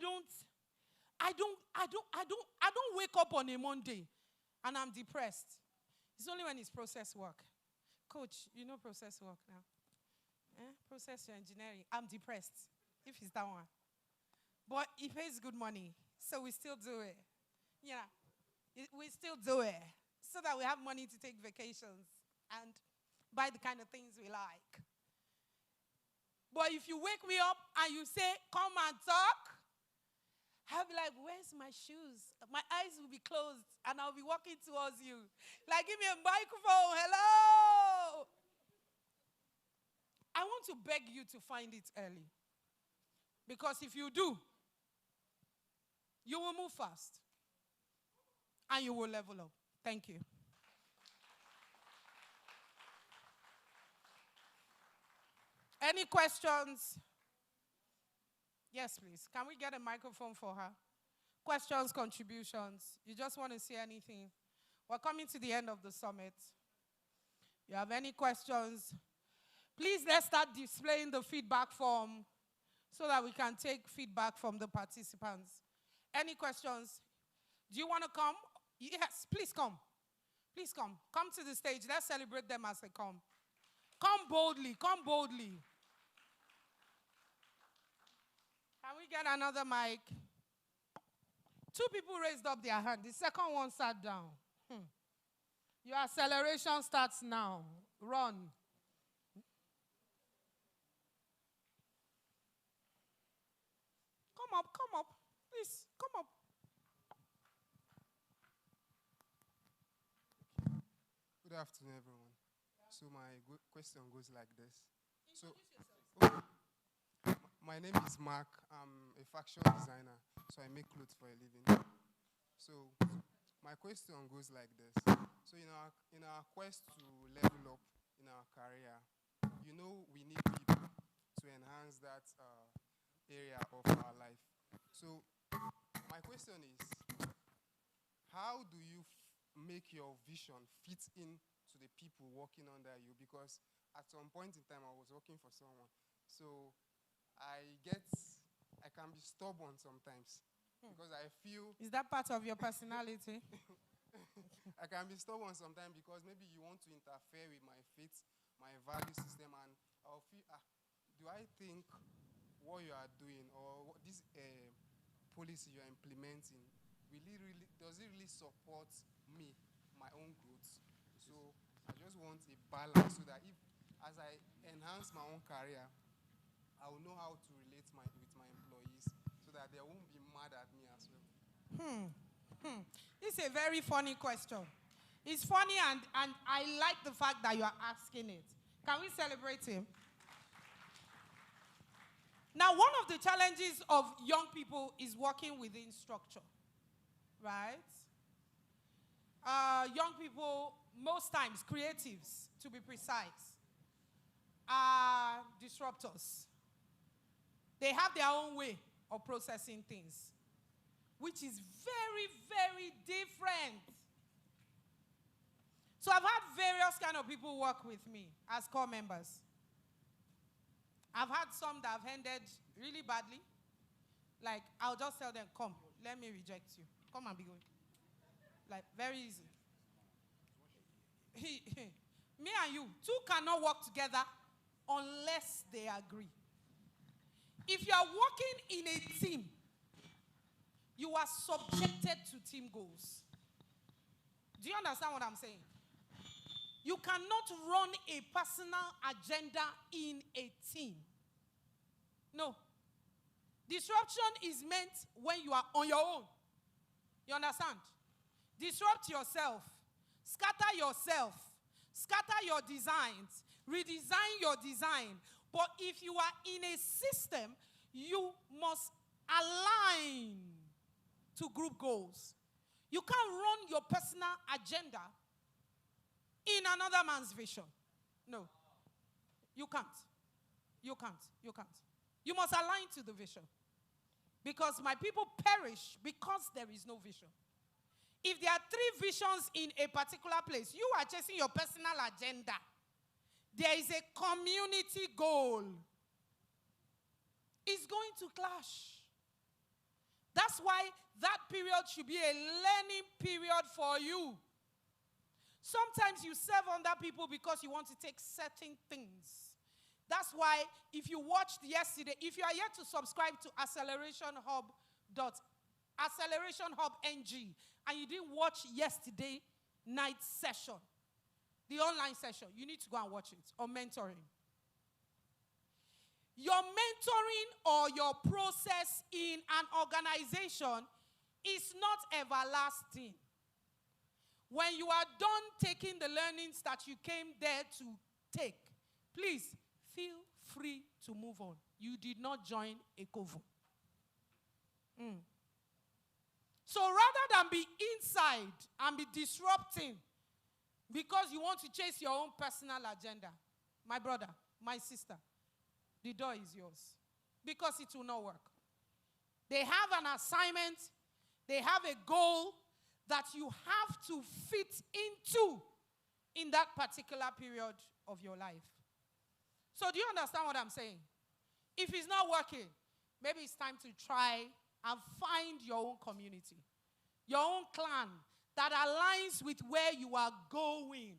don't wake up on a Monday and I'm depressed. It's only when it's process work. Coach, you know process work now. Process engineering. I'm depressed, if it's that one. But it pays good money, so we still do it. Yeah, we still do it so that we have money to take vacations and buy the kind of things we like. But if you wake me up and you say, come and talk, I'll be like, where's my shoes? My eyes will be closed and I'll be walking towards you. Like, give me a microphone. Hello. I want to beg you to find it early. Because if you do, you will move fast. And you will level up. Thank you. Any questions? Yes, please. Can we get a microphone for her? Questions, contributions. You just want to say anything? We're coming to the end of the summit. You have any questions? Please, let's start displaying the feedback form so that we can take feedback from the participants. Any questions? Do you want to come? Yes, please come. Please come. Come to the stage. Let's celebrate them as they come. Come boldly. Come boldly. Can we get another mic? 2 people raised up their hand. The second one sat down. Your acceleration starts now. Run. Come up, come up. Please, come up. Good afternoon, everyone. So my question goes like this. My name is Mark. I'm a fashion designer, so I make clothes for a living. So my question goes like this. So in our quest to level up in our career, we need people to enhance that area of our life. So my question is, how do you make your vision fit in to the people working under you? Because at some point in time, I was working for someone. So I can be stubborn sometimes because I feel... Is that part of your personality? I can be stubborn sometimes because maybe you want to interfere with my faith, my value system, and I'll feel, do I think what you are doing or this policy you're implementing, does it really support me, my own growth? So I just want a balance so that as I enhance my own career, I will know how to relate with my employees so that they won't be mad at me as well. It's a very funny question. It's funny and I like the fact that you are asking it. Can we celebrate him? Now, one of the challenges of young people is working within structure, right? Young people, most times creatives, to be precise, are disruptors. They have their own way of processing things, which is very, very different. So I've had various kind of people work with me as core members. I've had some that have ended really badly. Like, I'll just tell them, come, let me reject you. Come and be going. Like, very easy. Me and you, 2 cannot work together unless they agree. If you are working in a team, you are subjected to team goals. Do you understand what I'm saying? You cannot run a personal agenda in a team. No. Disruption is meant when you are on your own. You understand? Disrupt yourself. Scatter yourself. Scatter your designs. Redesign your design. But if you are in a system, you must align to group goals. You can't run your personal agenda in another man's vision. No. You can't. You can't. You can't. You must align to the vision. Because my people perish because there is no vision. If there are 3 visions in a particular place, you are chasing your personal agenda. There is a community goal. It's going to clash. That's why that period should be a learning period for you. Sometimes you serve under people because you want to take certain things. That's why if you watched yesterday, if you are yet to subscribe to Acceleration Hub NG, and you didn't watch yesterday night session, the online session, you need to go and watch it, or mentoring. Your mentoring or your process in an organization is not everlasting. When you are done taking the learnings that you came there to take, please feel free to move on. You did not join Ecovo. So rather than be inside and be disrupting because you want to chase your own personal agenda, my brother, my sister, the door is yours. Because it will not work. They have an assignment, they have a goal that you have to fit into in that particular period of your life. So do you understand what I'm saying? If it's not working, maybe it's time to try and find your own community, your own clan that aligns with where you are going,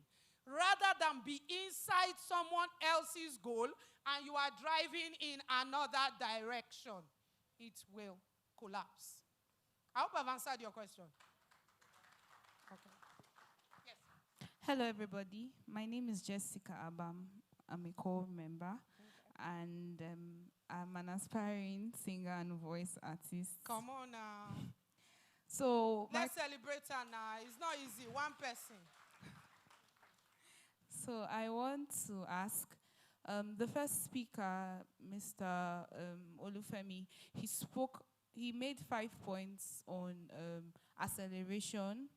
rather than be inside someone else's goal and you are driving in another direction. It will collapse. I hope I've answered your question. Okay. Yes. Hello, everybody. My name is Jessica Abam. I'm a core member, and I'm an aspiring singer and voice artist. Come on now. So let's celebrate her now. It's not easy. One person. So I want to ask, the first speaker, Mr. Olufemi, he made 5 points on acceleration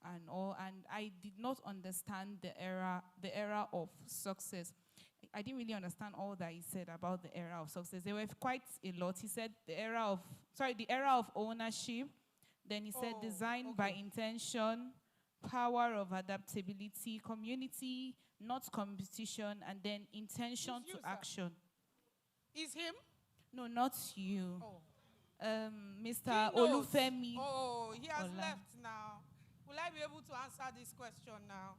and all, and I did not understand the era of success. I didn't really understand all that he said about the era of success. There were quite a lot. He said the era of ownership. Then he said design by intention, power of adaptability, community, not competition, and then intention to action. Is him? No, not you. Mr. Knows. Olufemi. Oh, he has left now. Will I be able to answer this question now?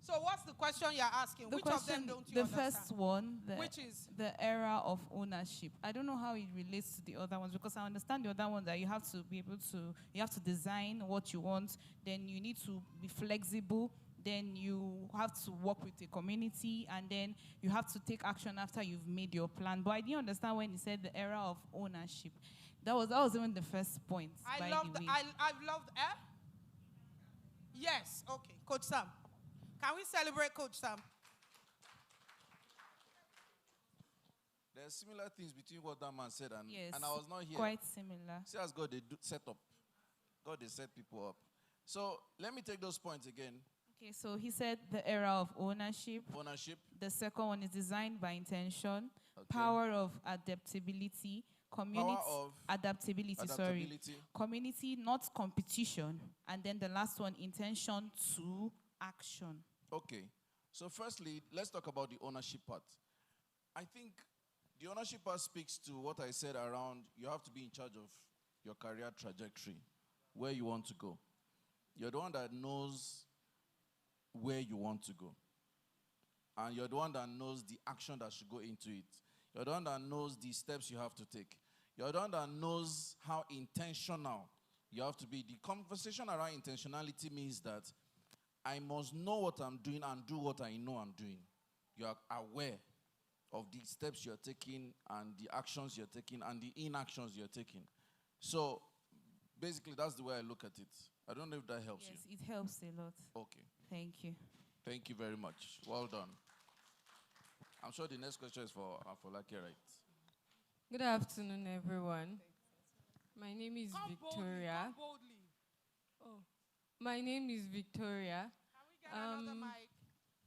So what's the question you're asking? Which of them don't you understand? The first one, which is? The era of ownership. I don't know how it relates to the other ones, because I understand the other ones that you have to be able to, you have to design what you want, then you need to be flexible, then you have to work with the community, and then you have to take action after you've made your plan. But I didn't understand when he said the era of ownership. That was even the first point. I've loved Yes, okay. Coach Sam. Can we celebrate Coach Sam? There are similar things between what that man said and, yes, and I was not here. Quite similar. See, as God, they set up. God, they set people up. So let me take those points again. Okay, so he said the era of ownership. Ownership. The second one is designed by intention. Okay. Power of adaptability. Community adaptability. Community, not competition. And then the last one, intention to action. Okay. So firstly, let's talk about the ownership part. I think the ownership part speaks to what I said around you have to be in charge of your career trajectory, where you want to go. You're the one that knows where you want to go. And you're the one that knows the action that should go into it. You're the one that knows the steps you have to take. You're the one that knows how intentional you have to be. The conversation around intentionality means that I must know what I'm doing and do what I know I'm doing. You are aware of the steps you're taking and the actions you're taking and the inactions you're taking. So basically, that's the way I look at it. I don't know if that helps you. Yes, it helps a lot. Okay. Thank you. Thank you very much. Well done. I'm sure the next question is for Lucky, right? Good afternoon, everyone. My name is Victoria. Come boldly. Oh, my name is Victoria. Can we get another mic?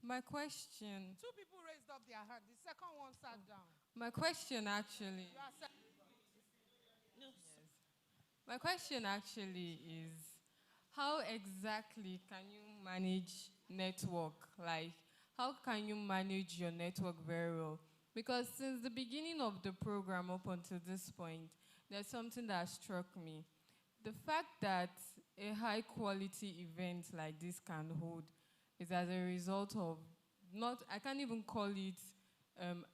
My question. 2 people raised up their hand. The second one sat down. My question actually. Yes. My question actually is, how exactly can you manage network? Like, how can you manage your network very well? Because since the beginning of the program up until this point, there's something that struck me. The fact that a high quality event like this can hold is as a result of not, I can't even call it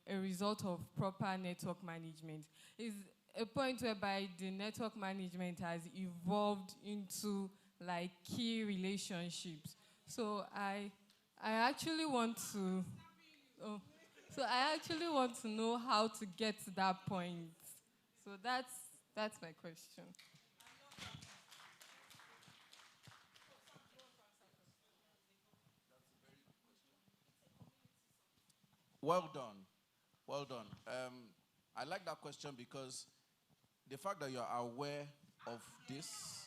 a result of proper network management. It's a point whereby the network management has evolved into like key relationships. So I actually want to, oh, so I actually want to know how to get to that point. So that's my question. Well done. Well done. I like that question because the fact that you're aware of this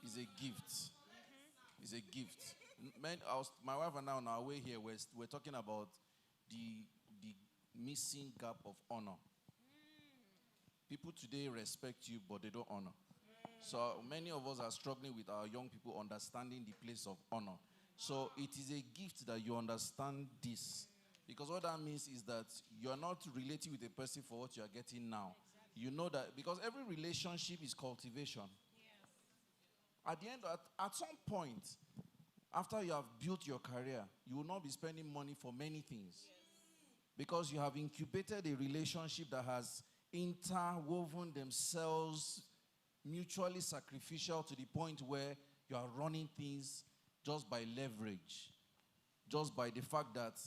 is a gift. Is a gift. My wife and I on our way here, we're talking about the missing gap of honor. People today respect you, but they don't honor. So many of us are struggling with our young people understanding the place of honor. So it is a gift that you understand this. Because what that means is that you're not relating with a person for what you are getting now. You know that because every relationship is cultivation. At the end, at some point, after you have built your career, you will not be spending money for many things. Because you have incubated a relationship that has interwoven themselves mutually sacrificial to the point where you are running things just by leverage. Just by the fact that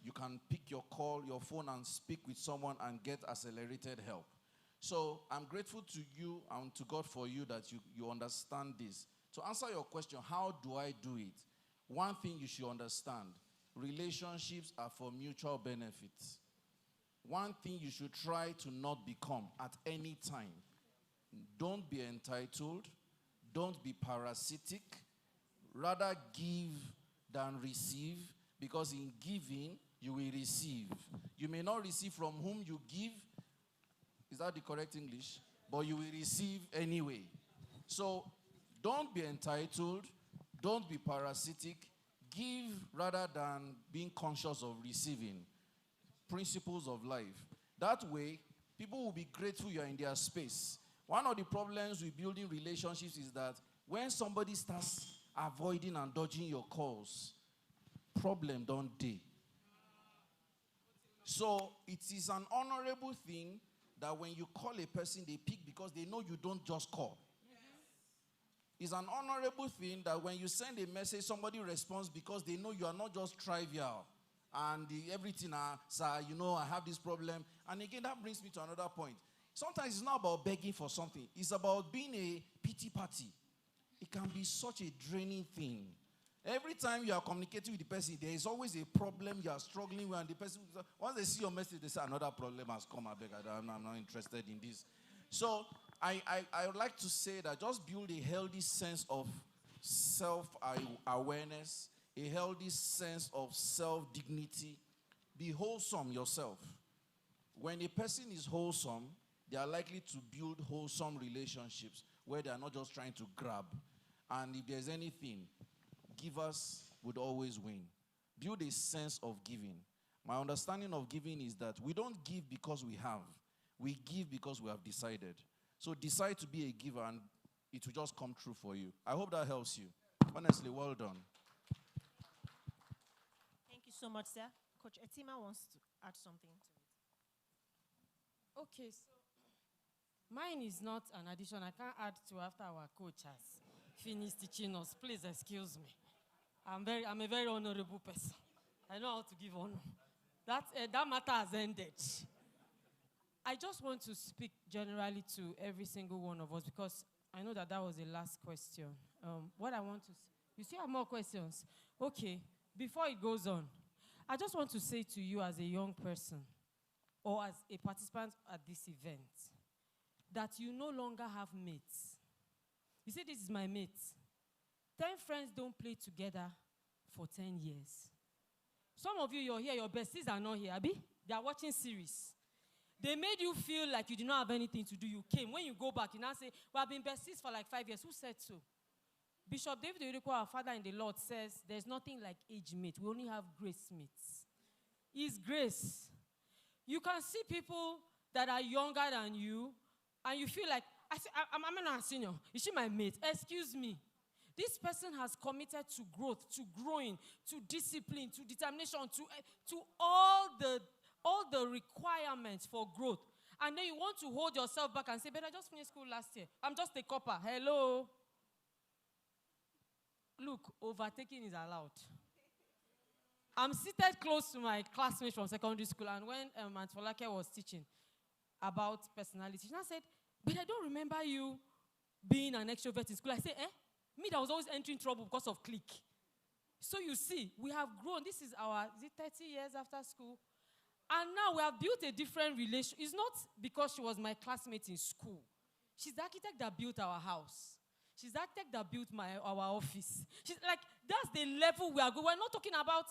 you can pick your phone and speak with someone and get accelerated help. So I'm grateful to you and to God for you that you understand this. To answer your question, how do I do it? One thing you should understand, relationships are for mutual benefits. One thing you should try to not become at any time. Don't be entitled. Don't be parasitic. Rather give than receive, because in giving, you will receive. You may not receive from whom you give. Is that the correct English? But you will receive anyway. So don't be entitled. Don't be parasitic. Give rather than being conscious of receiving. Principles of life. That way, people will be grateful you are in their space. One of the problems with building relationships is that when somebody starts avoiding and dodging your calls, problem don't they? So it is an honorable thing that when you call a person, they pick because they know you don't just call. It's an honorable thing that when you send a message, somebody responds because they know you are not just trivial. And everything, sir, I have this problem. And again, that brings me to another point. Sometimes it's not about begging for something. It's about being a pity party. It can be such a draining thing. Every time you are communicating with the person, there is always a problem you are struggling with. And the person, once they see your message, they say, another problem has come. I'm not interested in this. So I would like to say that just build a healthy sense of self-awareness, a healthy sense of self-dignity. Be wholesome yourself. When a person is wholesome, they are likely to build wholesome relationships where they are not just trying to grab. And if there's anything, givers would always win. Build a sense of giving. My understanding of giving is that we don't give because we have. We give because we have decided. So decide to be a giver and it will just come true for you. I hope that helps you. Honestly, well done. Thank you so much, sir. Coach Etima wants to add something to it. Okay, so mine is not an addition. I can't add to after our coach has finished teaching us. Please excuse me. I'm a very honorable person. I know how to give honor. That matter has ended. I just want to speak generally to every single one of us because I know that was the last question. What I want to you still have more questions? Okay, before it goes on, I just want to say to you as a young person or as a participant at this event that you no longer have mates. You see, this is my mate. 10 friends don't play together for 10 years. Some of you're here, your besties are not here, Abi? They are watching series. They made you feel like you did not have anything to do. You came. When you go back, you now say, well, I've been besties for like 5 years. Who said so? Bishop David Oyedepo, our father in the Lord, says there's nothing like age mate. We only have grace mates. It's grace. You can see people that are younger than you, And you feel like, I'm not a senior. Is she my mate? Excuse me. This person has committed to growth, to growing, to discipline, to determination, to all the requirements for growth. And then you want to hold yourself back and say, but I just finished school last year. I'm just a copper. Hello. Look, overtaking is allowed. I'm seated close to my classmates from secondary school, and when Aunt Folake was teaching about personality, she said, but I don't remember you being an extrovert in school. I said, me that was always entering trouble because of clique. So you see, we have grown. This is 30 years after school? And now we have built a different relation. It's not because she was my classmate in school. She's the architect that built our house. She's the architect that built our office. She's like, that's the level we are going. We're not talking about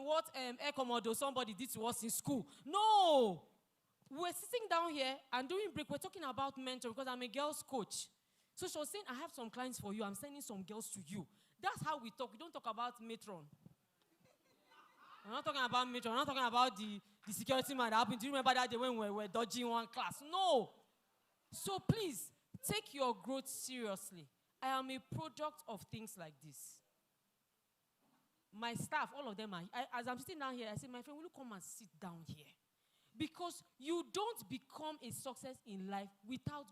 what Air Commodore somebody did to us in school. No. We're sitting down here and during break, we're talking about mentoring because I'm a girls coach. So she was saying, I have some clients for you. I'm sending some girls to you. That's how we talk. We don't talk about matron. We're not talking about matron. We're not talking about the security man that happened. Do you remember that day when we were dodging one class? No. So please, take your growth seriously. I am a product of things like this. My staff, all of them are, as I'm sitting down here, I say, my friend, will you come and sit down here? Because you don't become a success in life without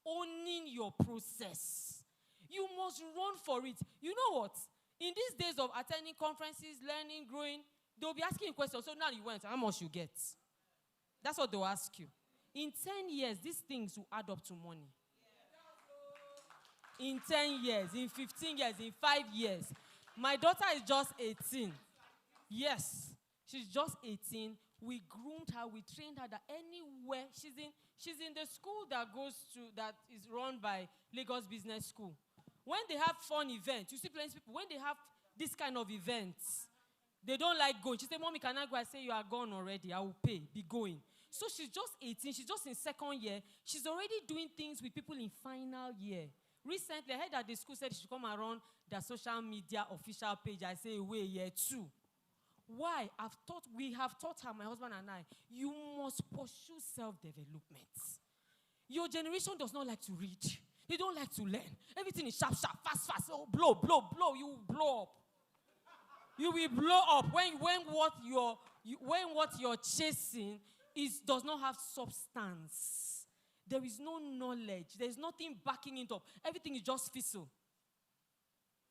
owning your process. You must run for it. You know what? In these days of attending conferences, learning, growing, they'll be asking questions. So now you went, how much you get? That's what they'll ask you. In 10 years, these things will add up to money. In 10 years, in 15 years, in 5 years. My daughter is just 18. Yes, she's just 18. We groomed her, we trained her that anywhere she's in the school that is run by Lagos Business School. When they have fun events, you see plenty of people, when they have this kind of events, they don't like going. She said, Mommy, can I go? I say, you are gone already. I will pay. Be going. So she's just 18. She's just in second year. She's already doing things with people in final year. Recently, I heard that the school said she should come around the social media official page. I say, wait, year 2. Why? We have taught her, my husband and I, you must pursue self-development. Your generation does not like to read. They don't like to learn. Everything is sharp, fast. Oh, blow. You will blow up. You will blow up when what you're chasing does not have substance. There is no knowledge. There is nothing backing it up. Everything is just fizzle.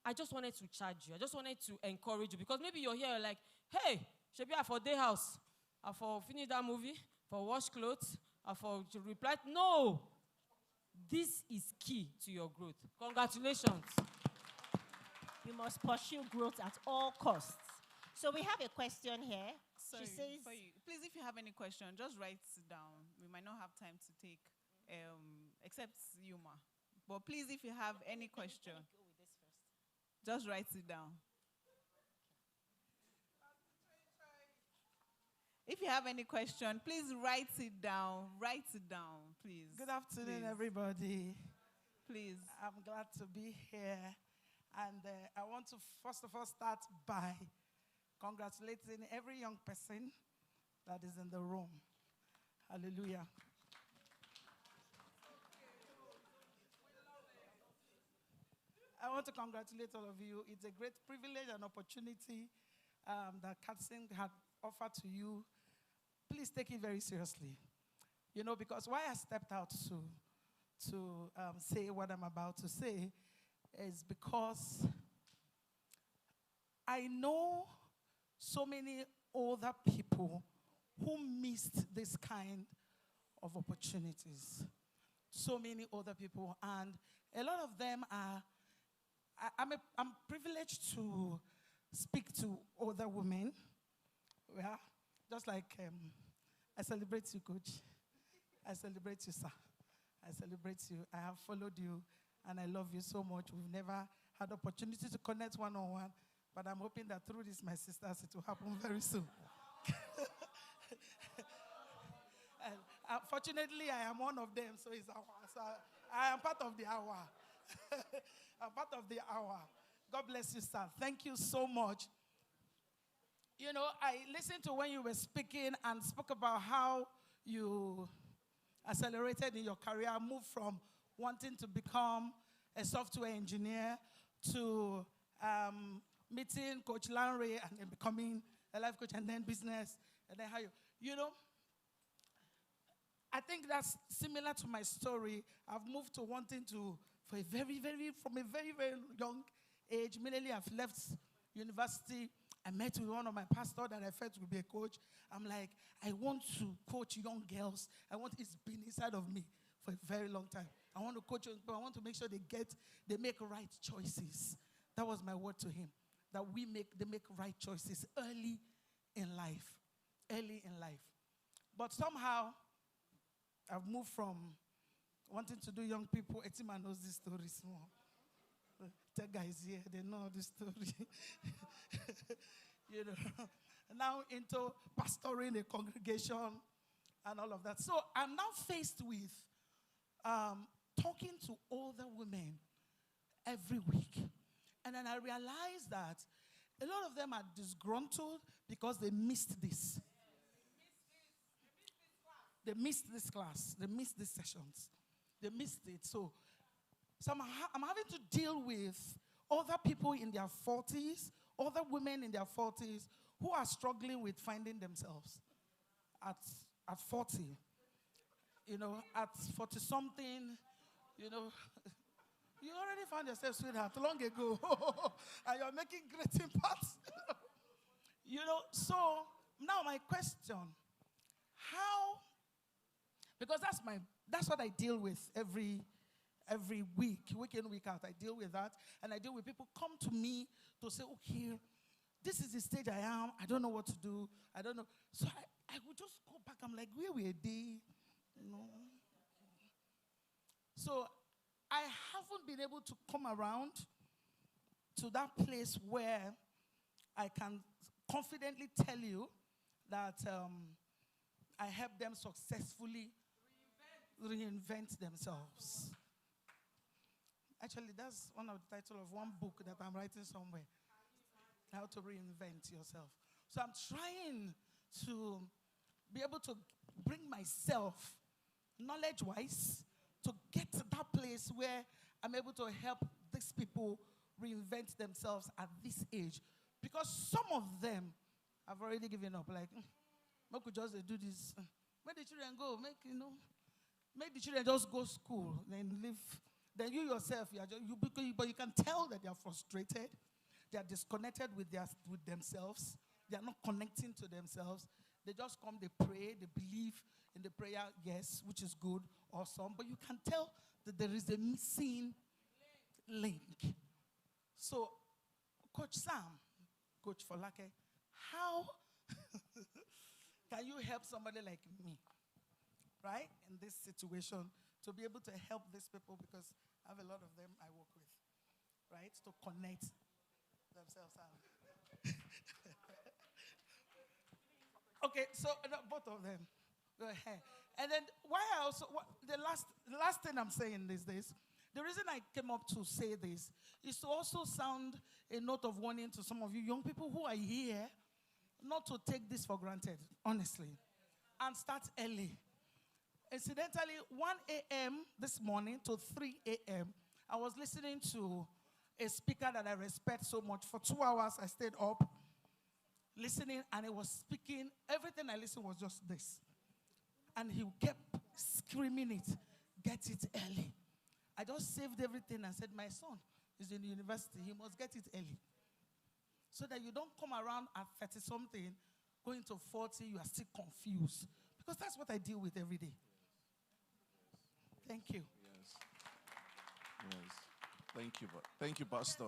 I just wanted to charge you. I just wanted to encourage you because maybe you're here like, hey, Shebi, I for day house. I for finish that movie, for wash clothes, I for to reply. No. This is key to your growth. Congratulations. You must pursue growth at all costs. So we have a question here. Sorry, she says, please, if you have any question, just write it down. We might not have time to take, except Yuma. But please, if you have any question, just write it down. If you have any question, please write it down. Write it down, please. Good afternoon, please. Everybody. Please. I'm glad to be here. And I want to, first of all, start by congratulating every young person that is in the room. Hallelujah. I want to congratulate all of you. It's a great privilege and opportunity that Katsin had offered to you. Please take it very seriously. You know, because why I stepped out to say what I'm about to say is because I know so many older people who missed this kind of opportunities. So many older people, and a lot of them are. I'm privileged to speak to older women. Yeah, just like I celebrate you, Coach. I celebrate you, sir. I celebrate you. I have followed you, and I love you so much. We've never had opportunity to connect one-on-one, but I'm hoping that through this, my sisters, it will happen very soon. And fortunately, I am one of them, so it's our. So I am part of the hour. I'm part of the hour. God bless you, sir. Thank you so much. You know, I listened to when you were speaking and spoke about how you accelerated in your career, moved from wanting to become a software engineer to meeting Coach Lanre and then becoming a life coach and then business and then how you know, I think that's similar to my story. I've moved to wanting to, from a very, very young age, immediately I've left university, I met with one of my pastors that I felt would be a coach. I'm like, I want to coach young girls. It's been inside of me for a very long time. I want to coach young people. I want to make sure they make right choices. That was my word to him, that they make right choices early in life. Early in life. But somehow, I've moved from wanting to do young people. Etima knows this story small. The guys here, they know this story. You know, now into pastoring a congregation and all of that. So I'm now faced with talking to older women every week. And then I realized that a lot of them are disgruntled because they missed this. They missed this class. They missed these sessions. They missed it. So I'm having to deal with other people in their 40s, other women in their 40s who are struggling with finding themselves at 40. You know, at 40-something, you know, you already found yourself, sweetheart, long ago. And you're making great impact. You know, so now my question, how, because that's what I deal with every week in, week out. I deal with that, and I deal with people come to me to say, okay, this is the stage I am. I don't know what to do. I don't know. So I would just go back. I'm like, where were they? You know. So I haven't been able to come around to that place where I can confidently tell you that I help them successfully reinvent themselves. Actually, that's one of the titles of one book that I'm writing somewhere. How to reinvent yourself. So I'm trying to be able to bring myself, knowledge-wise, to get to that place where I'm able to help these people reinvent themselves at this age. Because some of them have already given up. Like, I could just do this. Where the children go? Make the children just go to school, then live. Then you yourself, but you can tell that they are frustrated. They are disconnected with themselves. They are not connecting to themselves. They just come, they pray, they believe in the prayer, yes, which is good, awesome. But you can tell that there is a missing link. So, Coach Sam, Coach Folake, how can you help somebody like me, right, in this situation, to be able to help these people, because I have a lot of them I work with, right, to connect themselves out. Okay, so both of them. Go ahead. And then the last thing I'm saying is this. The reason I came up to say this is to also sound a note of warning to some of you young people who are here, not to take this for granted, honestly, and start early. Incidentally, 1 a.m. this morning to 3 a.m., I was listening to a speaker that I respect so much. For 2 hours, I stayed up listening, and he was speaking. Everything I listened was just this. And he kept screaming it, get it early. I just saved everything and said, my son is in university. He must get it early. So that you don't come around at 30-something, going to 40, you are still confused. Because that's what I deal with every day. Thank you. Yes. Thank you. Thank you, Pastor.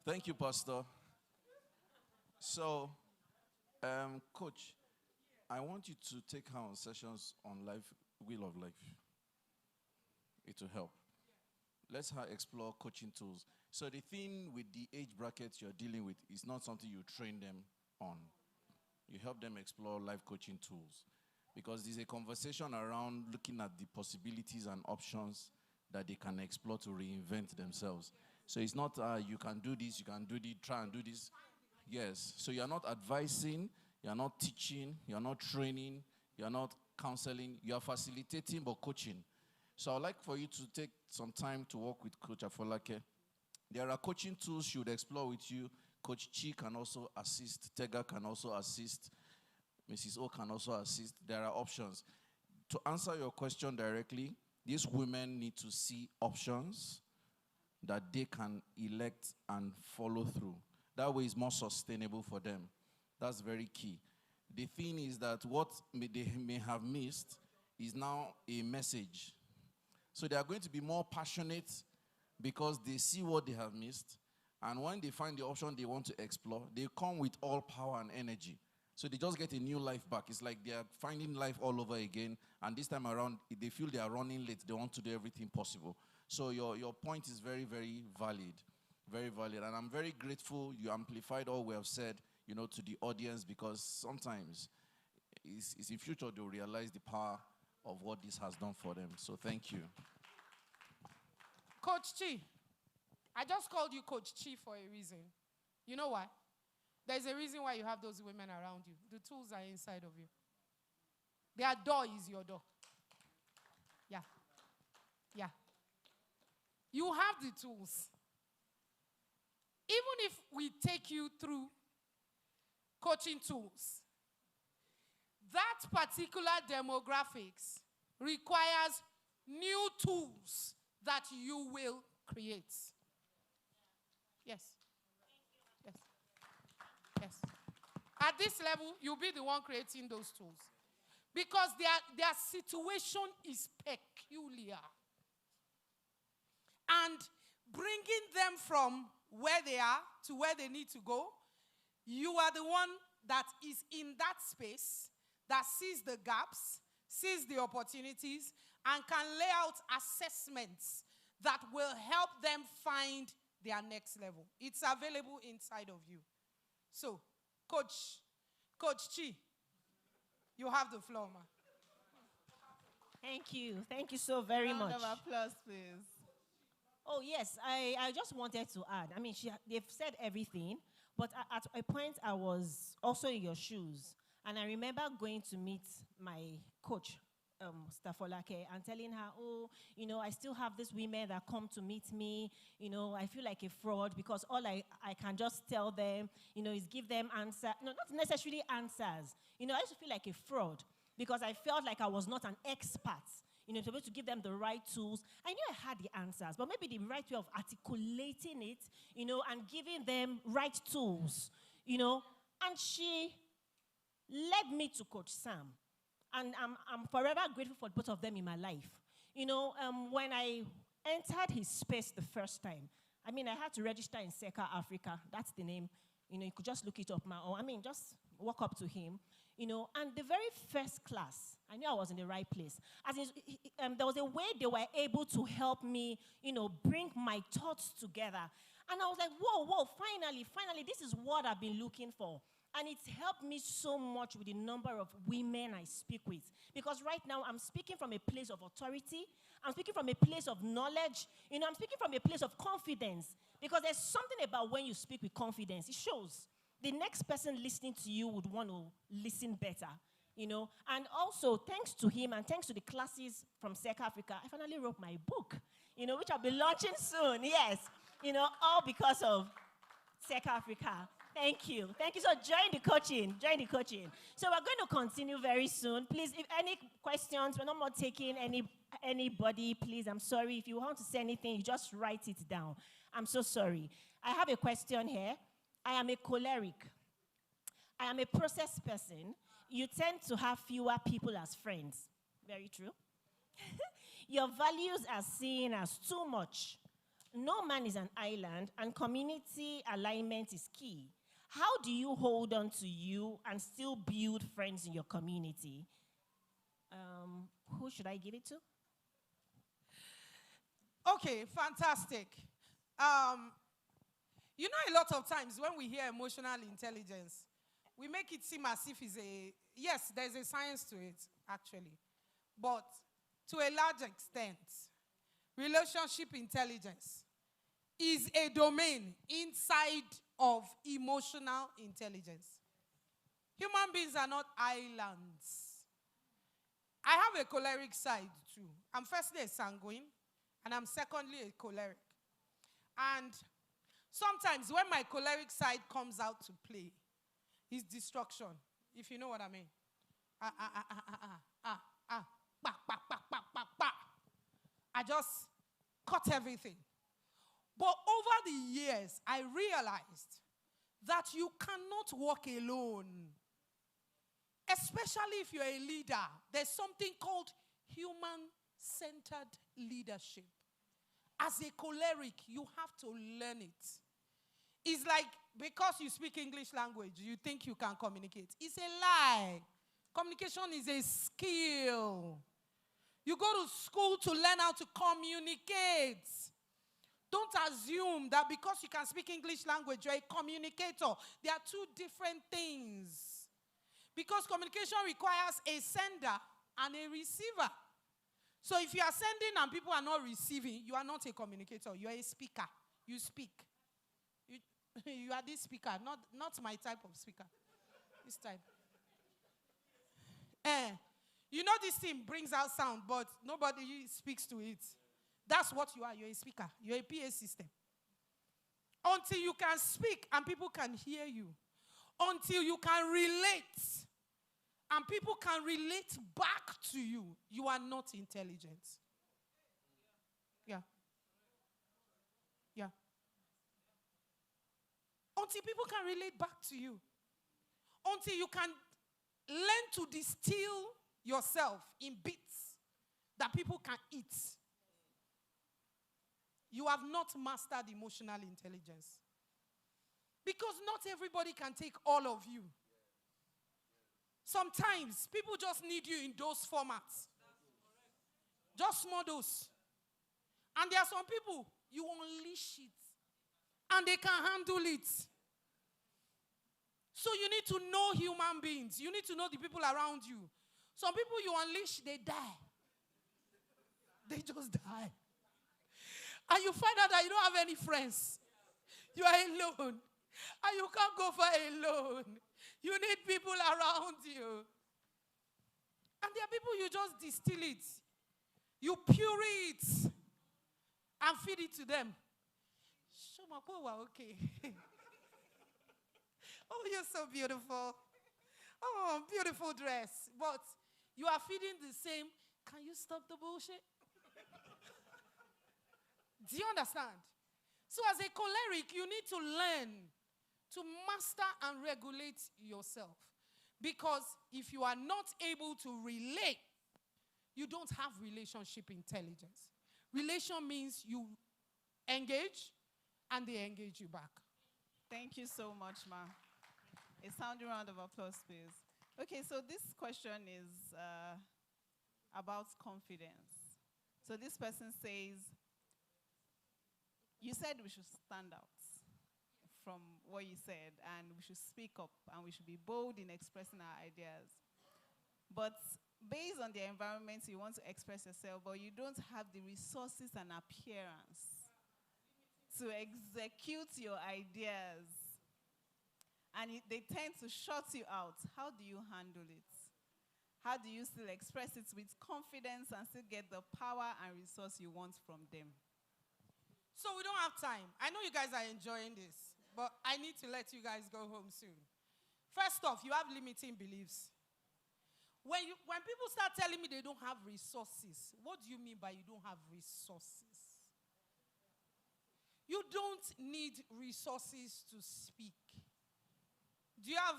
Thank you, Pastor. So, Coach, I want you to take her on sessions on Wheel of Life. It will help. Let's explore coaching tools. So the thing with the age brackets you're dealing with is not something you train them on. You help them explore life coaching tools. Because there's a conversation around looking at the possibilities and options that they can explore to reinvent themselves. So it's not you can do this, you can do this, try and do this. Yes. So you're not advising, you're not teaching, you're not training, you're not counseling. You are facilitating but coaching. So I'd like for you to take some time to work with Coach Afolake. There are coaching tools she would explore with you. Coach Chi can also assist. Tega can also assist. Mrs. O can also assist. There are options. To answer your question directly, these women need to see options that they can elect and follow through. That way it's more sustainable for them. That's very key. The thing is that what they may have missed is now a message. So they are going to be more passionate because they see what they have missed. And when they find the option they want to explore, they come with all power and energy. So they just get a new life back. It's like they are finding life all over again. And this time around, they feel they are running late. They want to do everything possible. So your point is very, very valid. Very valid. And I'm very grateful you amplified all we have said, to the audience, because sometimes it's in future they'll realize the power of what this has done for them. So thank you. Coach Chi, I just called you Coach Chi for a reason. You know why? There's a reason why you have those women around you. The tools are inside of you. Their door is your door. Yeah. Yeah. You have the tools. Even if we take you through coaching tools, that particular demographics requires new tools that you will create. Yes. Yes. Yes. At this level, you'll be the one creating those tools. Because their situation is peculiar. And bringing them from where they are to where they need to go, you are the one that is in that space, that sees the gaps, sees the opportunities, and can lay out assessments that will help them find their next level. It's available inside of you. So, Coach Chi, you have the floor, ma. Thank you. Thank you so very much. Round of applause, please. Oh, yes. I just wanted to add. I mean, they've said everything, but at a point I was also in your shoes. And I remember going to meet my coach, Stafolake, and telling her, I still have these women that come to meet me. I feel like a fraud because all I can just tell them, is give them answers. No, not necessarily answers. I used to feel like a fraud because I felt like I was not an expert, to be able to give them the right tools. I knew I had the answers, but maybe the right way of articulating it, and giving them right tools, And she led me to Coach Sam. And I'm forever grateful for both of them in my life. When I entered his space the first time, I had to register in SECA Africa. That's the name. You could just look it up now. Or, just walk up to him. And the very first class, I knew I was in the right place. There was a way they were able to help me, bring my thoughts together. And I was like, whoa, finally, this is what I've been looking for. And it's helped me so much with the number of women I speak with. Because right now, I'm speaking from a place of authority. I'm speaking from a place of knowledge. I'm speaking from a place of confidence. Because there's something about when you speak with confidence. It shows. The next person listening to you would want to listen better. And also, thanks to him and thanks to the classes from SECA Africa, I finally wrote my book, which I'll be launching soon. Yes. All because of SECA Africa. Thank you. So join the coaching. So we're going to continue very soon. Please, if any questions, we're not more taking anybody, please. I'm sorry. If you want to say anything, you just write it down. I'm so sorry. I have a question here. I am a choleric. I am a process person. You tend to have fewer people as friends. Very true. Your values are seen as too much. No man is an island, and community alignment is key. How do you hold on to you and still build friends in your community? Who should I give it to? Okay, fantastic. A lot of times when we hear emotional intelligence, we make it seem as if yes, there's a science to it, actually. But to a large extent, relationship intelligence is a domain inside of emotional intelligence. Human beings are not islands. I have a choleric side too. I'm firstly a sanguine, and I'm secondly a choleric. And sometimes when my choleric side comes out to play, it's destruction, if you know what I mean. I just cut everything. But over the years, I realized that you cannot walk alone. Especially if you're a leader. There's something called human-centered leadership. As a choleric, you have to learn it. It's like because you speak English language, you think you can communicate. It's a lie. Communication is a skill. You go to school to learn how to communicate. Don't assume that because you can speak English language, you're a communicator. They are two different things. Because communication requires a sender and a receiver. So if you are sending and people are not receiving, you are not a communicator. You are a speaker. You speak. You are this speaker, not my type of speaker. This type. You know this thing brings out sound, but nobody speaks to it. That's what you are. You're a speaker. You're a PA system. Until you can speak and people can hear you. Until you can relate and people can relate back to you, you are not intelligent. Yeah. Yeah. Until people can relate back to you. Until you can learn to distill yourself in bits that people can eat. You have not mastered emotional intelligence. Because not everybody can take all of you. Sometimes people just need you in those formats. Just small dose. And there are some people, you unleash it. And they can handle it. So you need to know human beings. You need to know the people around you. Some people you unleash, they die. They just die. And you find out that you don't have any friends. You are alone. And you can't go far alone. You need people around you. And there are people you just distill it. You pure it. And feed it to them. Okay. Oh, you're so beautiful. Oh, beautiful dress. But you are feeding the same. Can you stop the bullshit? Do you understand? So as a choleric, you need to learn to master and regulate yourself. Because if you are not able to relate, you don't have relationship intelligence. Relation means you engage and they engage you back. Thank you so much, Ma. A sounding round of applause, please. Okay, so this question is about confidence. So this person says, you said we should stand out from what you said, and we should speak up, and we should be bold in expressing our ideas. But based on the environment, you want to express yourself, but you don't have the resources and appearance to execute your ideas. And they tend to shut you out. How do you handle it? How do you still express it with confidence and still get the power and resource you want from them? So we don't have time. I know you guys are enjoying this, but I need to let you guys go home soon. First off, you have limiting beliefs. When people start telling me they don't have resources, what do you mean by you don't have resources? You don't need resources to speak. Do you have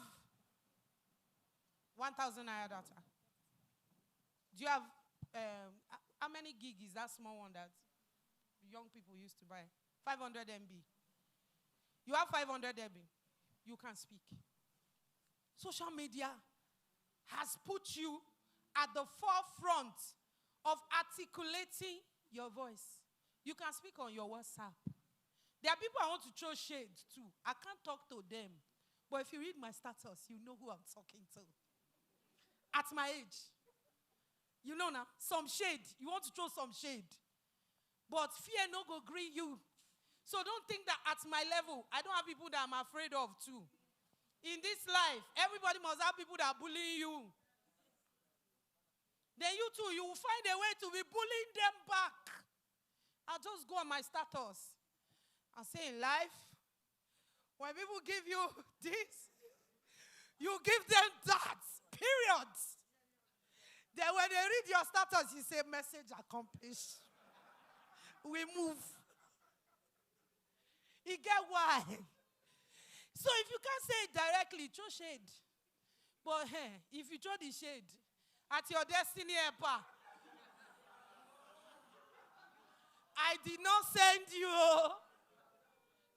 1,000 naira data? Do you have, how many gig is that small one that young people used to buy? 500 MB. You have 500 MB. You can speak. Social media has put you at the forefront of articulating your voice. You can speak on your WhatsApp. There are people I want to throw shade to. I can't talk to them. But if you read my status, you know who I'm talking to. At my age. You know now, some shade. You want to throw some shade. But fear no go gree you. So don't think that at my level, I don't have people that I'm afraid of too. In this life, everybody must have people that are bullying you. then you too, you will find a way to be bullying them back. I'll just go on my status and say in life, when people give you this, you give them that. Period. Then when they read your status, you say, message accomplished. We move. You get why? So if you can't say it directly, throw shade. But hey, if you throw the shade at your destiny helper, I did not send you.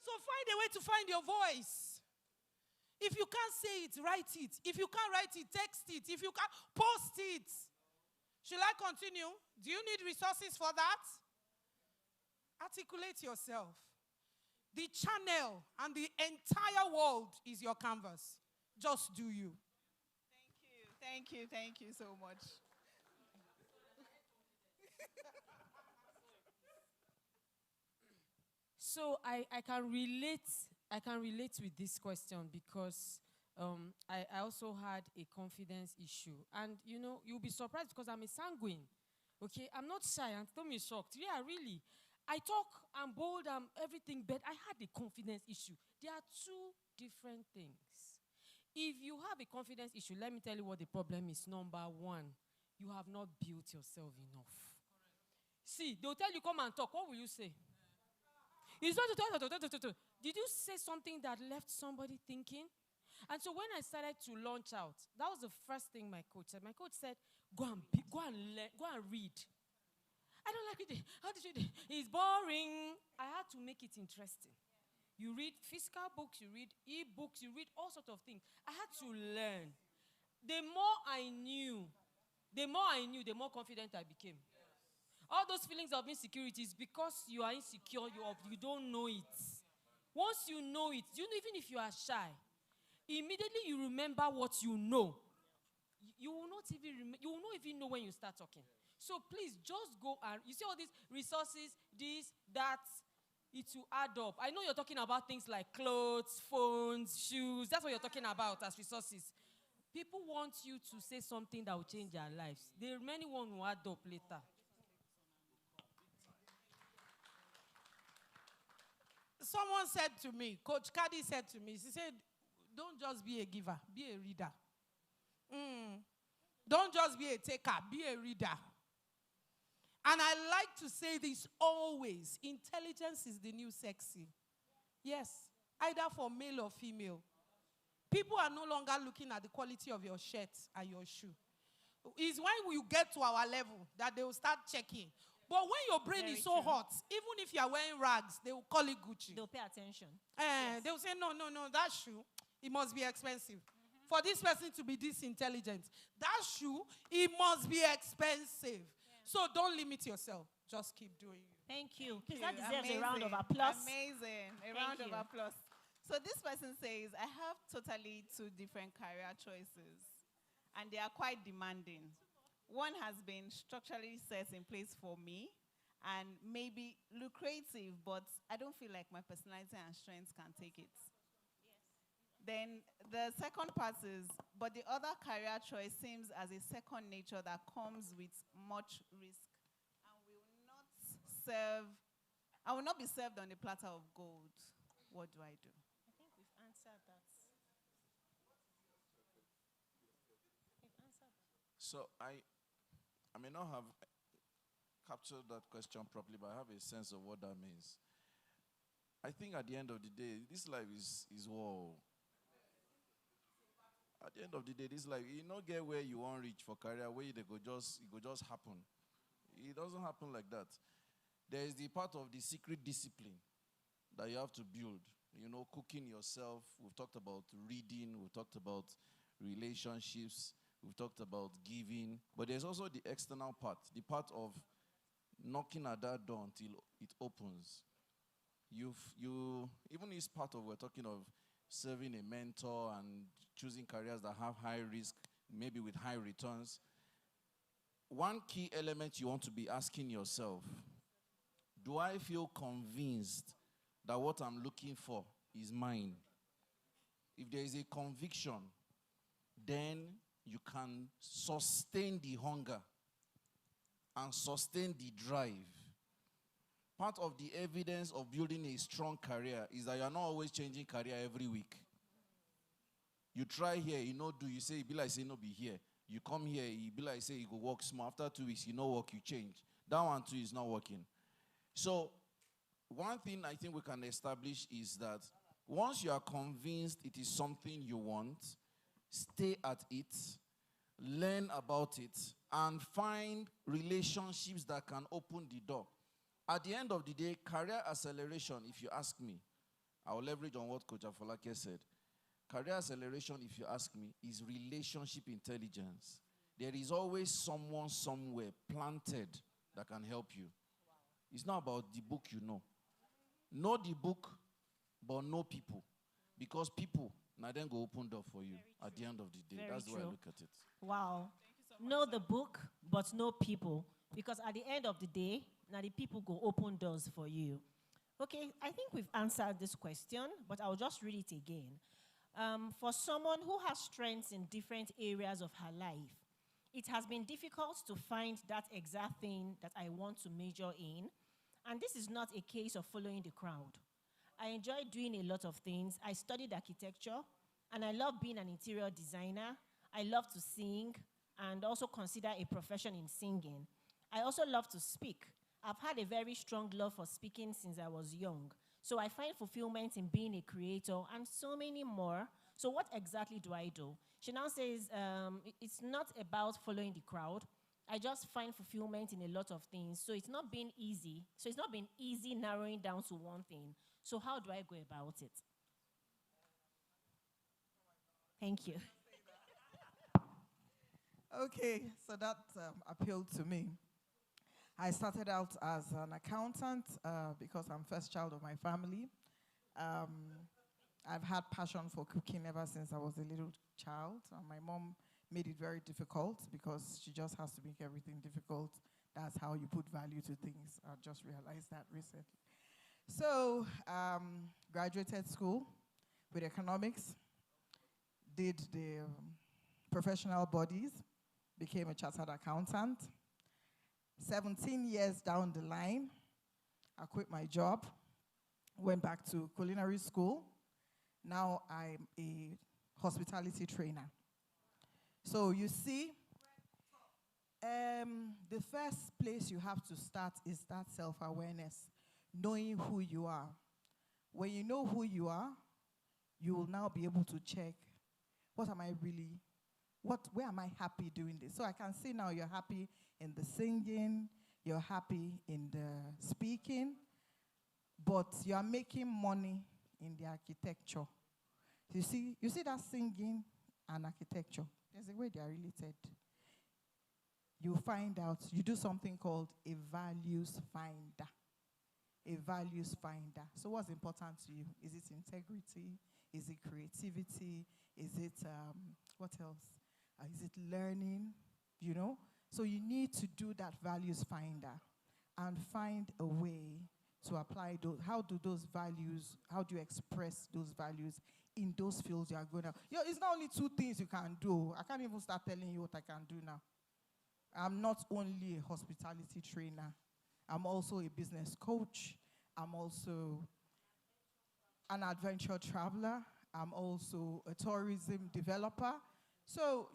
So find a way to find your voice. If you can't say it, write it. If you can't write it, text it. If you can't, post it. Should I continue? Do you need resources for that? Articulate yourself. The channel and the entire world is your canvas. Just do you. Thank you. Thank you so much. So I can relate with this question because I also had a confidence issue. And you know, you'll be surprised because I'm a sanguine. Okay, I'm not shy, and don't be shocked. Yeah, really. I talk, I'm bold, I'm everything, but I had a confidence issue. There are two different things. If you have a confidence issue, let me tell you what the problem is. Number one, you have not built yourself enough. See, they'll tell you, come and talk. What will you say? It's not. Did you say something that left somebody thinking? And so when I started to launch out, that was the first thing my coach said. My coach said, go and learn, go and read. I don't like it. How did you do? It's boring. I had to make it interesting. You read physical books, you read e-books, you read all sorts of things. I had to learn. The more I knew, the more confident I became. All those feelings of insecurity is because you are insecure, you don't know it. Once you know it, even if you are shy, immediately you remember what you know. You will not even know when you start talking. So please just go and, you see all these resources, this, that, it will add up. I know you're talking about things like clothes, phones, shoes. That's what you're talking about as resources. People want you to say something that will change their lives. The remaining one will add up later. Someone said to me, Coach Kadi said to me, she said, don't just be a giver, be a reader. Don't just be a taker, be a reader. And I like to say this always. Intelligence is the new sexy. Yes, either for male or female. People are no longer looking at the quality of your shirt and your shoe. It's when you get to our level that they will start checking. But when your brain is so hot, even if you are wearing rags, they will call it Gucci. They'll pay attention. Yes. They will say, no, that shoe, it must be expensive. For this person to be this intelligent, that shoe, it must be expensive. So don't limit yourself. Just keep doing it. Thank you. Please, that deserves a round of applause. Amazing. A round of applause. So this person says, I have totally two different career choices, and they are quite demanding. One has been structurally set in place for me and maybe lucrative, but I don't feel like my personality and strengths can take it. Then the second part is, but the other career choice seems as a second nature that comes with much risk and I will not be served on a platter of gold. What do I do? I think we've answered that. So I may not have captured that question properly, but I have a sense of what that means. I think at the end of the day, this life is war. At the end of the day, this life, you not get where you want reach for career, where it go just happen. It doesn't happen like that. There is the part of the secret discipline that you have to build. You know, cooking yourself. We've talked about reading. We've talked about relationships. We've talked about giving. But there's also the external part, the part of knocking at that door until it opens. Even this part of, we're talking of serving a mentor and choosing careers that have high risk, maybe with high returns. One key element you want to be asking yourself, do I feel convinced that what I'm looking for is mine? If there is a conviction, then you can sustain the hunger and sustain the drive. Part of the evidence of building a strong career is that you're not always changing career every week. You try here, you know, you say, be like, say, no, be here. You come here, you be like, say, you go work small. After 2 weeks, you know, work, you change. That one, too, is not working. So, one thing I think we can establish is that once you are convinced it is something you want, stay at it, learn about it, and find relationships that can open the door. At the end of the day, career acceleration, if you ask me, I will leverage on what Coach Afolake said. Career acceleration, if you ask me, is relationship intelligence. There is always someone somewhere planted that can help you. It's not about the book you know. Know the book, but know people. Because people, now then go open door for you at the end of the day. That's the way I look at it. Wow. Know the book, but know people. Because at the end of the day, now the people go open doors for you. Okay, I think we've answered this question, but I'll just read it again. For someone who has strengths in different areas of her life, it has been difficult to find that exact thing that I want to major in. And this is not a case of following the crowd. I enjoy doing a lot of things. I studied architecture, and I love being an interior designer. I love to sing, and also consider a profession in singing. I also love to speak. I've had a very strong love for speaking since I was young. So I find fulfillment in being a creator and so many more. So what exactly do I do? She now says, it's not about following the crowd. I just find fulfillment in a lot of things. So it's not been easy. So it's not been easy narrowing down to one thing. So how do I go about it? Thank you. Okay, so that appealed to me. I started out as an accountant because I'm first child of my family. I've had passion for cooking ever since I was a little child. My mom made it very difficult because she just has to make everything difficult. That's how you put value to things. I just realized that recently. So, graduated school with economics, did the professional bodies, became a chartered accountant. 17 years down the line, I quit my job, went back to culinary school. Now I'm a hospitality trainer. So you see, the first place you have to start is that self-awareness, knowing who you are. When you know who you are, you will now be able to check, what am I really, where am I happy doing this? So I can see now you're happy in the singing, you're happy in the speaking, but you're making money in the architecture. You see that singing and architecture, there's a way they are related. You find out, you do something called a values finder. A values finder. So what's important to you? Is it integrity? Is it creativity? Is it, what else? Is it learning? You know? So you need to do that values finder and find a way to apply those. How do you express those values in those fields you are going to? It's not only 2 things you can do. I can't even start telling you what I can do now. I'm not only a hospitality trainer. I'm also a business coach. I'm also an adventure traveler. I'm also a tourism developer. So,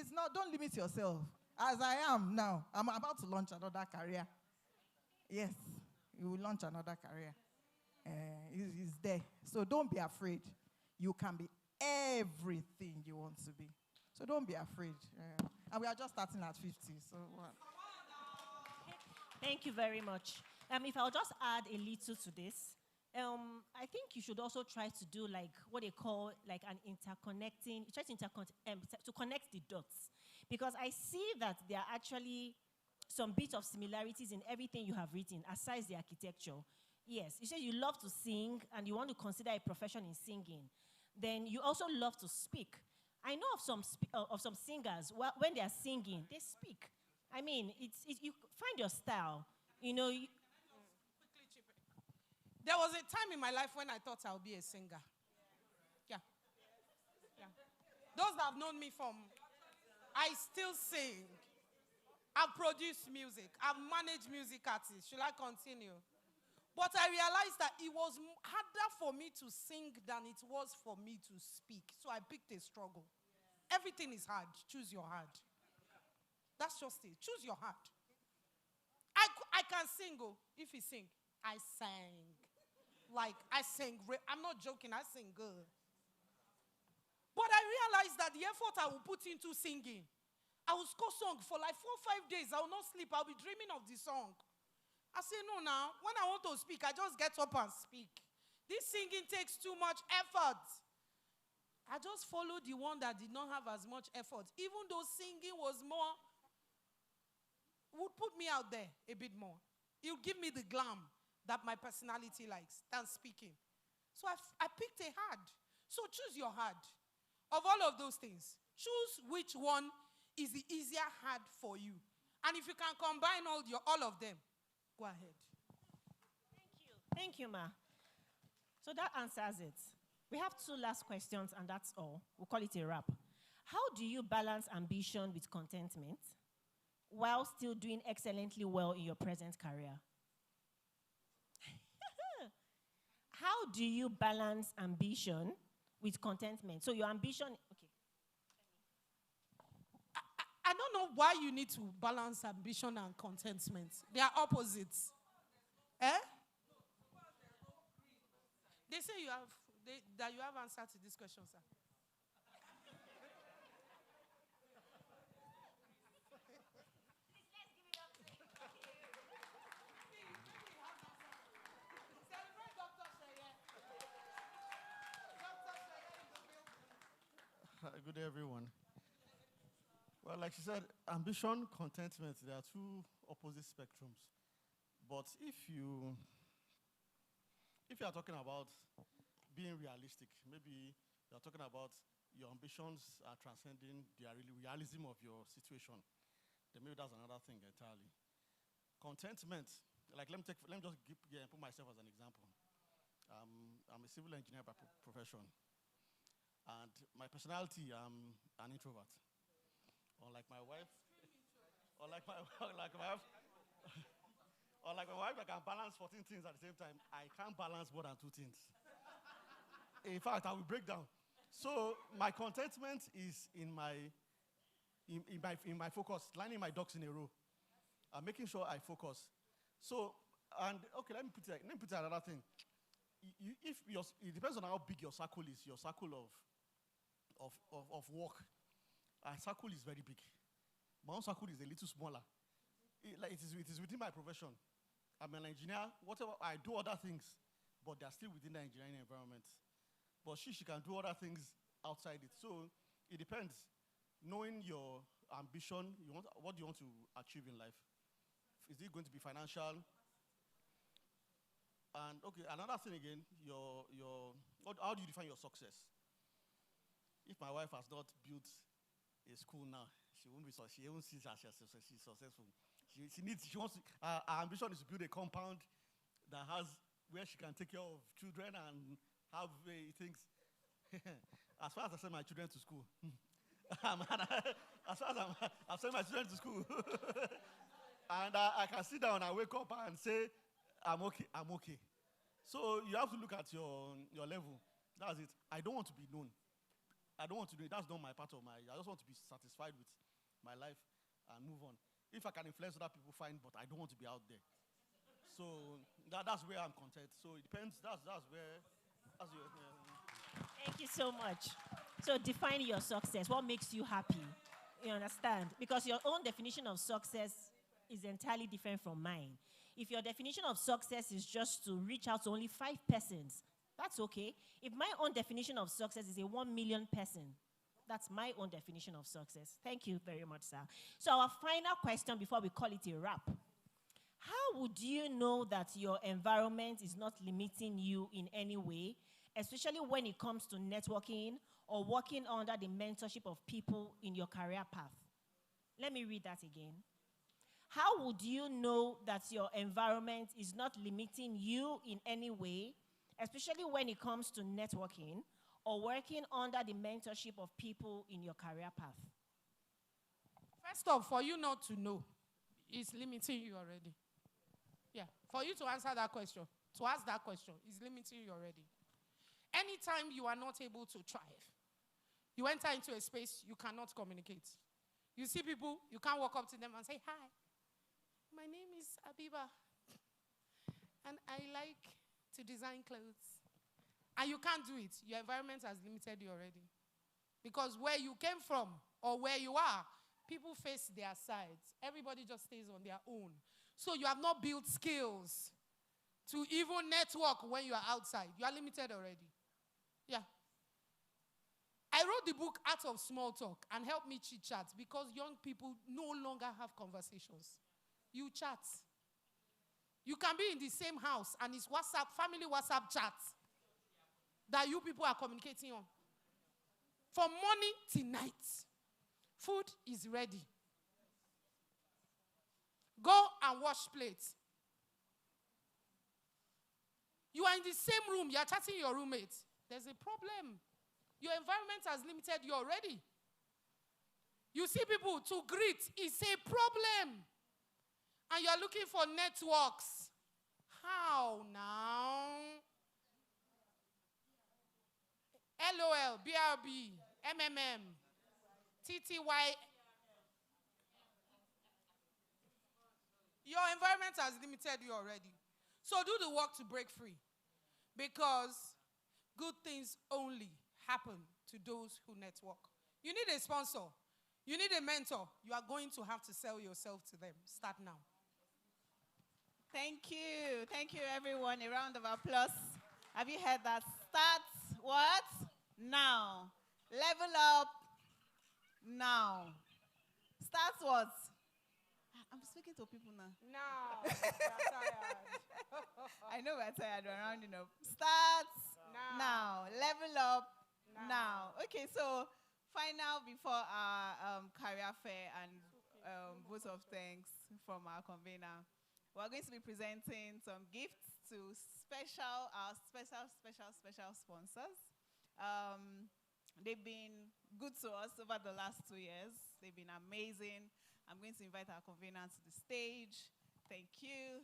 it's not, don't limit yourself. As I am now, I'm about to launch another career. Yes, you will launch another career. It's there. So don't be afraid. You can be everything you want to be. So don't be afraid. And we are just starting at 50. So what? Thank you very much. If I'll just add a little to this, I think you should also try to do like what they call like an interconnecting, try to connect the dots. Because I see that there are actually some bit of similarities in everything you have written, aside the architecture. Yes, you say you love to sing and you want to consider a profession in singing. Then you also love to speak. I know of some singers, when they are singing, they speak. I mean, you find your style. There was a time in my life when I thought I would be a singer. Yeah. Those that have known me I still sing. I've produced music. I've managed music artists. Should I continue? But I realized that it was harder for me to sing than it was for me to speak. So I picked a struggle. Everything is hard. Choose your hard. That's just it. Choose your hard. I can sing. Oh, if you sing, I sang. Like, I sing. I'm not joking. I sing good. But I realized that the effort I will put into singing, I will score song for like 4 or 5 days. I will not sleep. I'll be dreaming of the song. I say, no, now, when I want to speak, I just get up and speak. This singing takes too much effort. I just followed the one that did not have as much effort. Even though singing was more, would put me out there a bit more. It would give me the glam that my personality likes than speaking. So I picked a hard. So choose your hard. Of all of those things, choose which one is the easier hard for you. And if you can combine all of them, go ahead. Thank you. Thank you, Ma. So that answers it. We have 2 last questions, and that's all. We'll call it a wrap. How do you balance ambition with contentment while still doing excellently well in your present career? How do you balance ambition with contentment? So your ambition, okay. I don't know why you need to balance ambition and contentment. They are opposites. Eh? They say that you have answer to this question, sir. Good day, everyone. Well, like she said, ambition, contentment, they are 2 opposite spectrums. But if you are talking about being realistic, maybe you're talking about your ambitions are transcending the realism of your situation, then maybe that's another thing entirely. Contentment, like let me just put myself as an example. I'm a civil engineer by profession. And my personality, I'm an introvert. Unlike my wife, I can balance 14 things at the same time. I can't balance more than 2 things. In fact, I will break down. So my contentment is in my focus, lining my ducks in a row. I'm making sure I focus. So, and okay, let me put it another thing. It depends on how big your circle is, your circle of work. Our circle is very big. My own circle is a little smaller. It is within my profession. I'm an engineer. Whatever I do other things, but they're still within the engineering environment. But she can do other things outside it. So it depends. Knowing your ambition, what do you want to achieve in life? Is it going to be financial? And okay, another thing again, how do you define your success? If my wife has not built a school now, she won't see that she's successful. Her ambition is to build a compound that has where she can take care of children and have things. As far as I send my children to school, as far as I've sent my children to school, and I can sit down and wake up and say, I'm okay. So you have to look at your level. That's it. I don't want to be known. I don't want to do it. That's not my part of I just want to be satisfied with my life and move on. If I can influence other people, fine, but I don't want to be out there. So that's where I'm content. So it depends. That's where. Thank you so much. So define your success. What makes you happy? You understand? Because your own definition of success is entirely different from mine. If your definition of success is just to reach out to only 5 persons, that's okay. If my own definition of success is a 1 million person, that's my own definition of success. Thank you very much, sir. So our final question before we call it a wrap. How would you know that your environment is not limiting you in any way, especially when it comes to networking or working under the mentorship of people in your career path? Let me read that again. How would you know that your environment is not limiting you in any way, especially when it comes to networking or working under the mentorship of people in your career path? First off, for you not to know, is limiting you already. Yeah. For you to answer that question, to ask that question, is limiting you already. Anytime you are not able to thrive, you enter into a space you cannot communicate. You see people, you can't walk up to them and say, hi, my name is Abiba, and I like to design clothes. And you can't do it. Your environment has limited you already. Because where you came from or where you are, people face their sides. Everybody just stays on their own. So you have not built skills to even network when you are outside. You are limited already. Yeah. I wrote the book Art of Small Talk and helped me chit-chat because young people no longer have conversations. You chat. You can be in the same house and it's WhatsApp, family WhatsApp chat that you people are communicating on. From morning till night, food is ready. Go and wash plates. You are in the same room, you are chatting your roommate. There's a problem. Your environment has limited you already. You see people to greet, it's a problem. And you are looking for networks. How now? LOL, BRB, MMM, TTY. Your environment has limited you already. So do the work to break free. Because good things only happen to those who network. You need a sponsor. You need a mentor. You are going to have to sell yourself to them. Start now. Thank you. Thank you, everyone. A round of applause. Have you heard that? Start what? Now. Level up now. Start what? I'm speaking to people now. Now. We're tired. I know we're tired. We're rounding up. Start now. Level up now. Okay, so final before our career fair and vote of thanks from our convener. We're going to be presenting some gifts to our special sponsors. They've been good to us over the last 2 years. They've been amazing. I'm going to invite our convener to the stage. Thank you.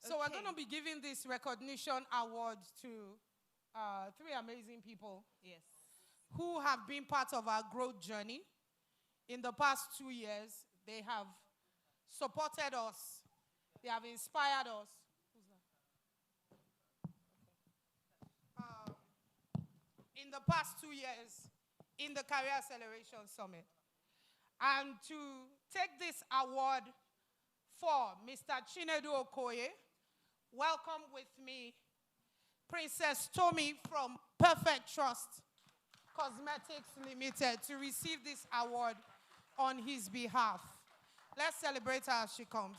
So we're going to be giving this recognition award to 3 amazing people. Yes. Who have been part of our growth journey. In the past 2 years, they have supported us. They have inspired us. Who's that? In the past 2 years, in the Career Acceleration Summit. And to take this award for Mr. Chinedu Okoye, welcome with me Princess Tommy from Perfect Trust Cosmetics Limited to receive this award on his behalf. Let's celebrate her as she comes.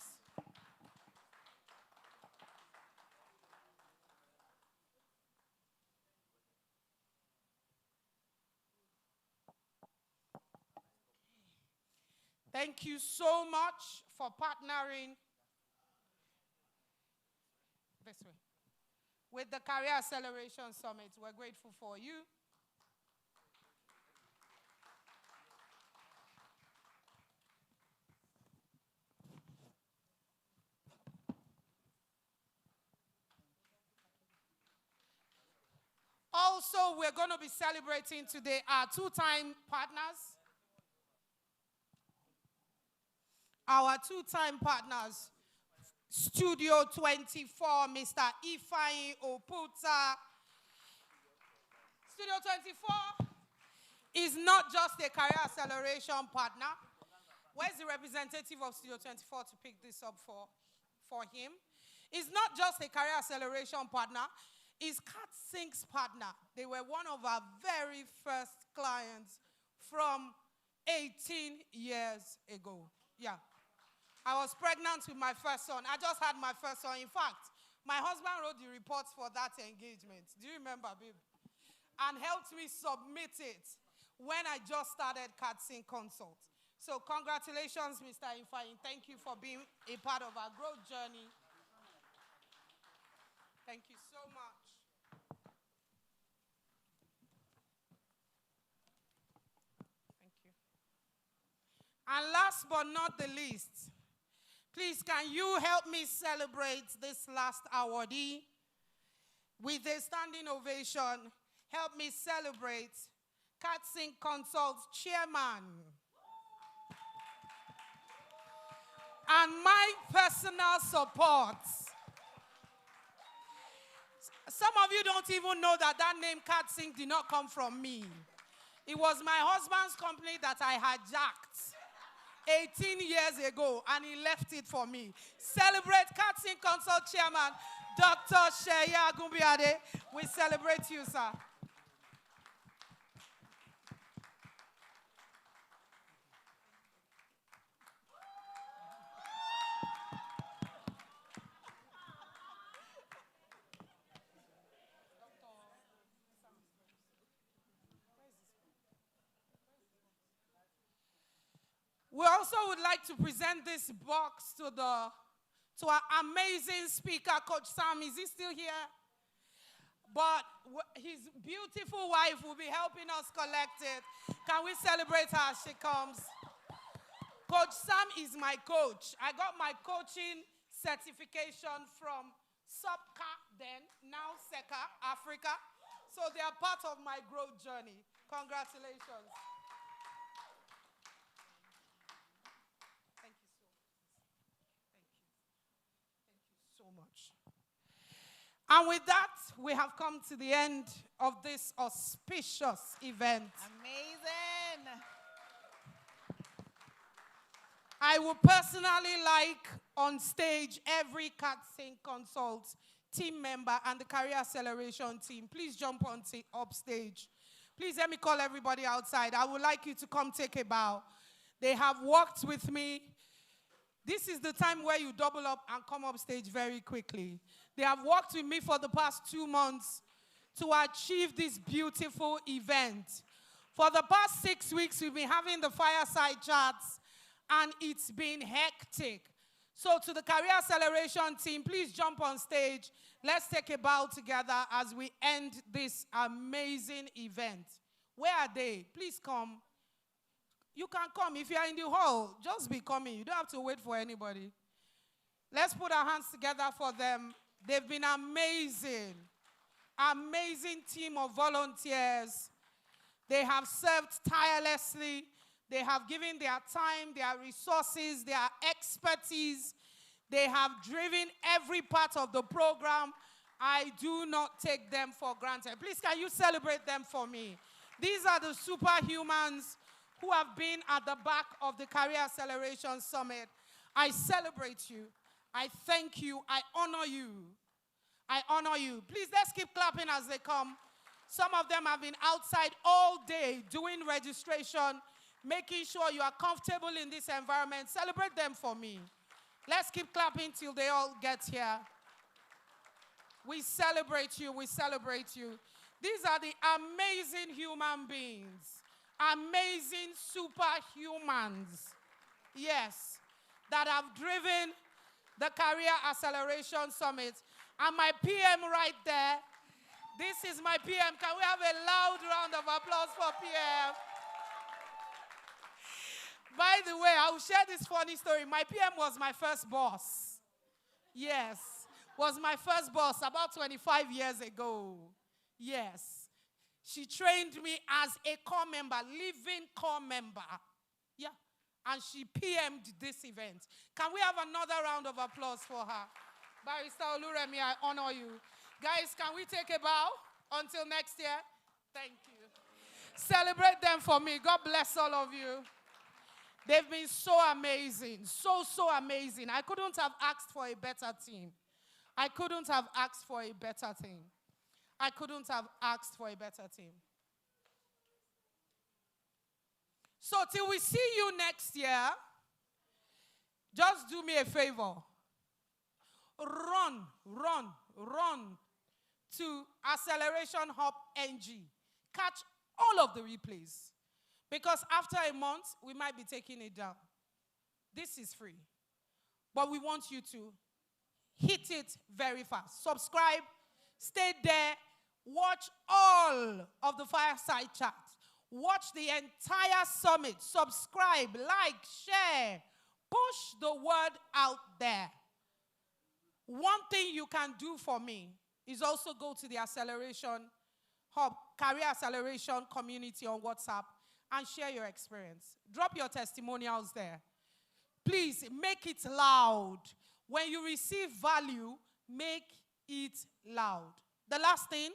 Thank you so much for partnering this way with the Career Acceleration Summit. We're grateful for you. Also, we're going to be celebrating today our 2-time partners. Our 2-time partners, Studio 24, Mr. Ifeanyi Oputa. Studio 24 is not just a career acceleration partner. Where's the representative of Studio 24 to pick this up for him? It's not just a career acceleration partner. It's CatSync's partner. They were one of our very first clients from 18 years ago. Yeah. I was pregnant with my first son. I just had my first son. In fact, my husband wrote the reports for that engagement. Do you remember, babe? And helped me submit it when I just started CatSync Consult. So congratulations, Mr. Ifeanyi. Thank you for being a part of our growth journey. Thank you so much. Thank you. And last but not the least, please can you help me celebrate this last awardee with a standing ovation? Help me celebrate Katsing Consult's chairman and my personal support. Some of you don't even know that that name Katsing did not come from me. It was my husband's company that I hijacked 18 years ago, and he left it for me. Celebrate Katsing Consult Chairman, Dr. Sheya Gumbiade. We celebrate you, sir. We also would like to present this box to our amazing speaker, Coach Sam. Is he still here? But his beautiful wife will be helping us collect it. Can we celebrate her as she comes? Coach Sam is my coach. I got my coaching certification from SUPCA then, now SECA, Africa. So they are part of my growth journey. Congratulations. Much. And with that, we have come to the end of this auspicious event. Amazing. I would personally like on stage every Katsing Consult team member and the Career Acceleration team. Please jump on up stage. Please let me call everybody outside. I would like you to come take a bow. They have worked with me. This is the time where you double up and come up stage very quickly. They have worked with me for the past 2 months to achieve this beautiful event. For the past 6 weeks, we've been having the fireside chats, and it's been hectic. So to the Career Acceleration team, please jump on stage. Let's take a bow together as we end this amazing event. Where are they? Please come. You can come. If you are in the hall, just be coming. You don't have to wait for anybody. Let's put our hands together for them. They've been amazing. Amazing team of volunteers. They have served tirelessly. They have given their time, their resources, their expertise. They have driven every part of the program. I do not take them for granted. Please, can you celebrate them for me? These are the superhumans who have been at the back of the Career Acceleration Summit. I celebrate you. I thank you. I honor you. I honor you. Please, let's keep clapping as they come. Some of them have been outside all day doing registration, making sure you are comfortable in this environment. Celebrate them for me. Let's keep clapping till they all get here. We celebrate you. We celebrate you. These are the amazing human beings. Amazing superhumans, yes, that have driven the Career Acceleration Summit. And my PM right there, this is my PM. Can we have a loud round of applause for PM? By the way, I will share this funny story. My PM was my first boss. Yes, was my first boss about 25 years ago. Yes. She trained me as a core member, living core member. Yeah. And she PM'd this event. Can we have another round of applause for her? Barrister Oluremi, I honor you. Guys, can we take a bow until next year? Thank you. Celebrate them for me. God bless all of you. They've been so amazing. So amazing. I couldn't have asked for a better team. I couldn't have asked for a better team. I couldn't have asked for a better team. So till we see you next year, just do me a favor. Run to Acceleration Hub NG. Catch all of the replays. Because after a month, we might be taking it down. This is free. But we want you to hit it very fast. Subscribe, stay there, watch all of the fireside chats. Watch the entire summit. Subscribe, like, share. Push the word out there. One thing you can do for me is also go to the Acceleration Hub, Career Acceleration community on WhatsApp and share your experience. Drop your testimonials there. Please make it loud. When you receive value, make it loud. The last thing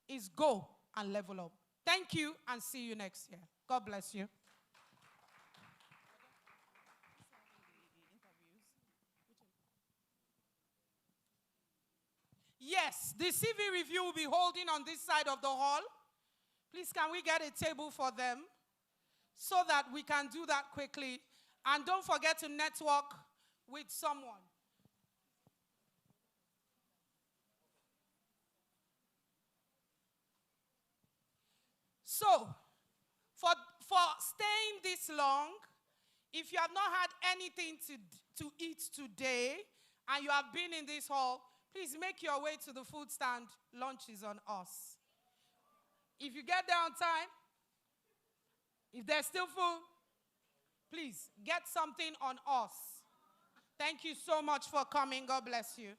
is go and level up. Thank you and see you next year. God bless you. Yes, the CV review will be holding on this side of the hall. Please, can we get a table for them so that we can do that quickly? And don't forget to network with someone. So, for staying this long, if you have not had anything to eat today and you have been in this hall, please make your way to the food stand. Lunch is on us. If you get there on time, if there's still food, please get something on us. Thank you so much for coming. God bless you.